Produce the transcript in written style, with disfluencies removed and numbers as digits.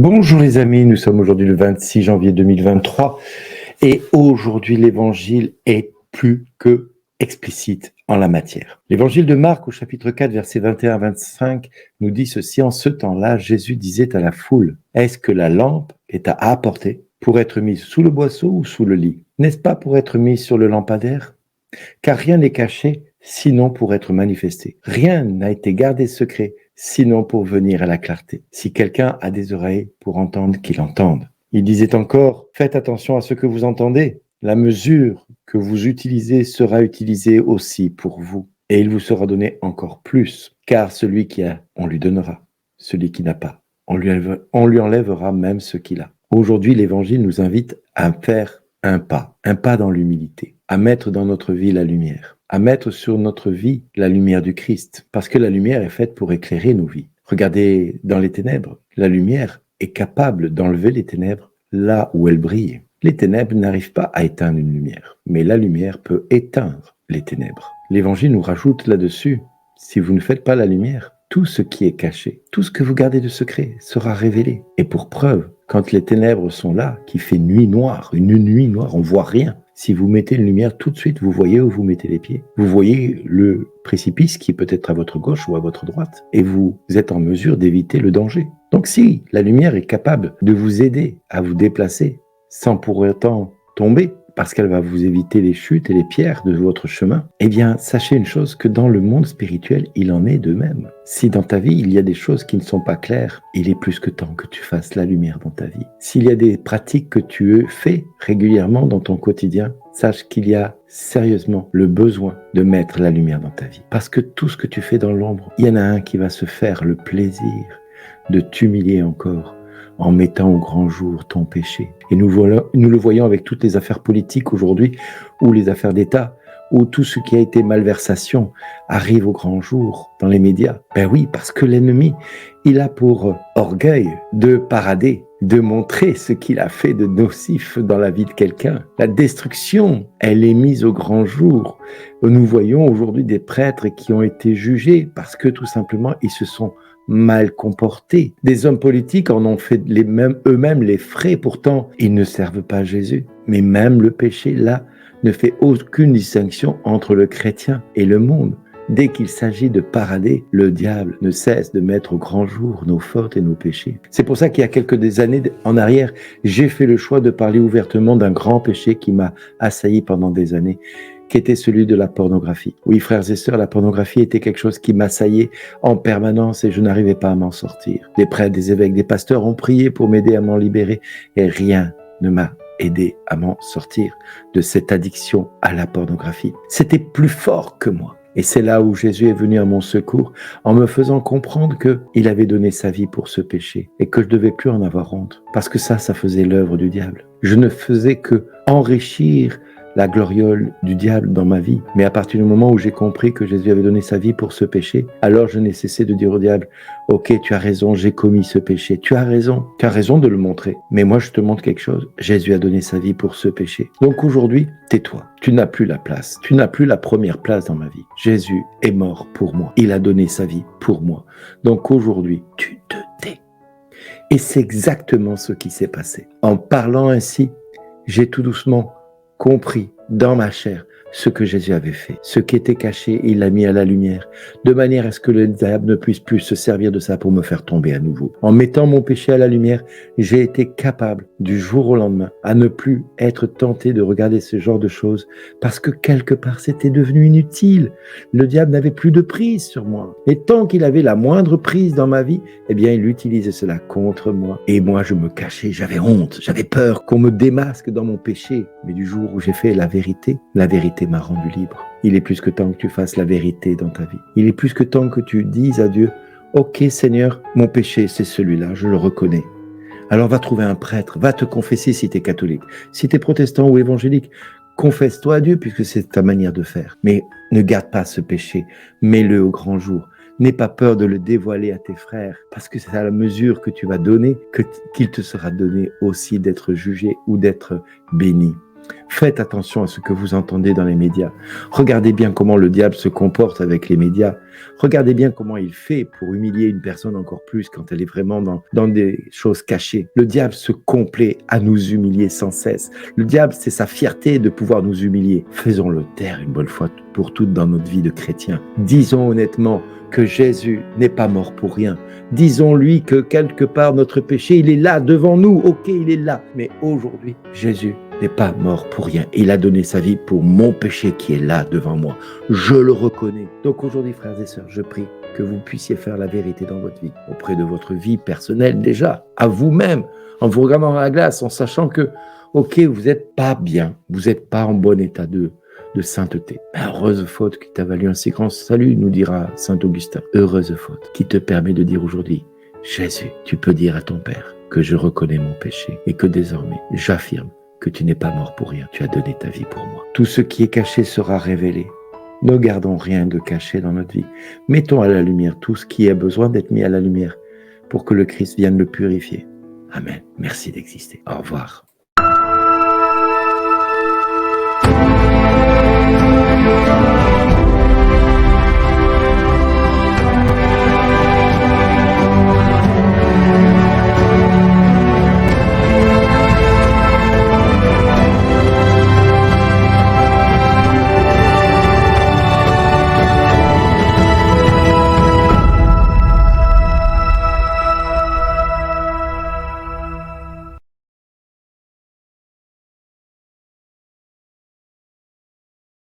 Bonjour les amis, nous sommes aujourd'hui le 26 janvier 2023 et aujourd'hui l'évangile est plus que explicite en la matière. L'évangile de Marc au chapitre 4 versets 21 à 25 nous dit ceci: en ce temps-là, Jésus disait à la foule: est-ce que la lampe est à apporter pour être mise sous le boisseau ou sous le lit? N'est-ce pas pour être mise sur le lampadaire? Car rien n'est caché, sinon pour être manifesté. Rien n'a été gardé secret, sinon pour venir à la clarté. Si quelqu'un a des oreilles pour entendre, qu'il entende. Il disait encore: faites attention à ce que vous entendez. La mesure que vous utilisez sera utilisée aussi pour vous. Et il vous sera donné encore plus. Car celui qui a, on lui donnera. Celui qui n'a pas, on lui enlèvera même ce qu'il a. Aujourd'hui, l'Évangile nous invite à faire un pas dans l'humilité, à mettre dans notre vie la lumière, à mettre sur notre vie la lumière du Christ, parce que la lumière est faite pour éclairer nos vies. Regardez dans les ténèbres, la lumière est capable d'enlever les ténèbres là où elles brillent. Les ténèbres n'arrivent pas à éteindre une lumière, mais la lumière peut éteindre les ténèbres. L'Évangile nous rajoute là-dessus: si vous ne faites pas la lumière, tout ce qui est caché, tout ce que vous gardez de secret sera révélé. Et pour preuve, quand les ténèbres sont là, qui fait nuit noire, une nuit noire, on voit rien. Si vous mettez une lumière, tout de suite, vous voyez où vous mettez les pieds. Vous voyez le précipice qui est peut-être à votre gauche ou à votre droite. Et vous êtes en mesure d'éviter le danger. Donc si la lumière est capable de vous aider à vous déplacer sans pour autant tomber, parce qu'elle va vous éviter les chutes et les pierres de votre chemin, eh bien, sachez une chose, que dans le monde spirituel, il en est de même. Si dans ta vie, il y a des choses qui ne sont pas claires, il est plus que temps que tu fasses la lumière dans ta vie. S'il y a des pratiques que tu fais régulièrement dans ton quotidien, sache qu'il y a sérieusement le besoin de mettre la lumière dans ta vie. Parce que tout ce que tu fais dans l'ombre, il y en a un qui va se faire le plaisir de t'humilier encore, en mettant au grand jour ton péché. Et nous le voyons avec toutes les affaires politiques aujourd'hui, ou les affaires d'État, où tout ce qui a été malversation arrive au grand jour dans les médias. Ben oui, parce que l'ennemi, il a pour orgueil de parader, de montrer ce qu'il a fait de nocif dans la vie de quelqu'un. La destruction, elle est mise au grand jour. Nous voyons aujourd'hui des prêtres qui ont été jugés parce que tout simplement, ils se sont mal comportés. Des hommes politiques en ont fait eux-mêmes les frais, pourtant ils ne servent pas Jésus. Mais même le péché, là, ne fait aucune distinction entre le chrétien et le monde. Dès qu'il s'agit de parader, le diable ne cesse de mettre au grand jour nos fautes et nos péchés. C'est pour ça qu'il y a quelques années en arrière, j'ai fait le choix de parler ouvertement d'un grand péché qui m'a assailli pendant des années, qui était celui de la pornographie. Oui, frères et sœurs, la pornographie était quelque chose qui m'assaillait en permanence et je n'arrivais pas à m'en sortir. Des prêtres, des évêques, des pasteurs ont prié pour m'aider à m'en libérer et rien ne m'a aidé à m'en sortir de cette addiction à la pornographie. C'était plus fort que moi. Et c'est là où Jésus est venu à mon secours en me faisant comprendre qu'il avait donné sa vie pour ce péché et que je ne devais plus en avoir honte. Parce que ça faisait l'œuvre du diable. Je ne faisais que enrichir la gloriole du diable dans ma vie. Mais à partir du moment où j'ai compris que Jésus avait donné sa vie pour ce péché, alors je n'ai cessé de dire au diable: ok, tu as raison, j'ai commis ce péché, tu as raison de le montrer. Mais moi, je te montre quelque chose, Jésus a donné sa vie pour ce péché. Donc aujourd'hui, tais-toi, tu n'as plus la place, tu n'as plus la première place dans ma vie. Jésus est mort pour moi, il a donné sa vie pour moi. Donc aujourd'hui, tu te tais. Et c'est exactement ce qui s'est passé. En parlant ainsi, j'ai tout doucement compris dans ma chair ce que Jésus avait fait. Ce qui était caché, il l'a mis à la lumière, de manière à ce que le diable ne puisse plus se servir de ça pour me faire tomber à nouveau. En mettant mon péché à la lumière, j'ai été capable, du jour au lendemain, à ne plus être tenté de regarder ce genre de choses, parce que quelque part, c'était devenu inutile. Le diable n'avait plus de prise sur moi. Et tant qu'il avait la moindre prise dans ma vie, eh bien, il utilisait cela contre moi. Et moi, je me cachais, j'avais honte, j'avais peur qu'on me démasque dans mon péché. Mais du jour où j'ai fait la vérité m'a rendu libre. Il est plus que temps que tu fasses la vérité dans ta vie. Il est plus que temps que tu dises à Dieu: ok Seigneur, mon péché c'est celui-là, je le reconnais. Alors va trouver un prêtre, va te confesser si tu es catholique. Si tu es protestant ou évangélique, confesse-toi à Dieu puisque c'est ta manière de faire. Mais ne garde pas ce péché, mets-le au grand jour. N'aie pas peur de le dévoiler à tes frères, parce que c'est à la mesure que tu vas donner qu'il te sera donné aussi d'être jugé ou d'être béni. Faites attention à ce que vous entendez dans les médias. Regardez bien comment le diable se comporte avec les médias. Regardez bien comment il fait pour humilier une personne encore plus quand elle est vraiment dans des choses cachées. Le diable se complaît à nous humilier sans cesse. Le diable, c'est sa fierté de pouvoir nous humilier. Faisons-le taire une bonne fois pour toutes dans notre vie de chrétien. Disons honnêtement que Jésus n'est pas mort pour rien. Disons-lui que quelque part notre péché, il est là devant nous. Ok, il est là. Mais aujourd'hui, Jésus n'est pas mort pour rien. Il a donné sa vie pour mon péché qui est là devant moi. Je le reconnais. Donc aujourd'hui, frères et sœurs, je prie que vous puissiez faire la vérité dans votre vie, auprès de votre vie personnelle déjà, à vous-même, en vous regardant dans la glace, en sachant que, ok, vous n'êtes pas bien, vous n'êtes pas en bon état de sainteté. Heureuse faute qui t'a valu un si grand salut, nous dira saint Augustin. Heureuse faute qui te permet de dire aujourd'hui, Jésus, tu peux dire à ton Père que je reconnais mon péché et que désormais, j'affirme que tu n'es pas mort pour rien, tu as donné ta vie pour moi. Tout ce qui est caché sera révélé. Ne gardons rien de caché dans notre vie. Mettons à la lumière tout ce qui a besoin d'être mis à la lumière pour que le Christ vienne le purifier. Amen. Merci d'exister. Au revoir.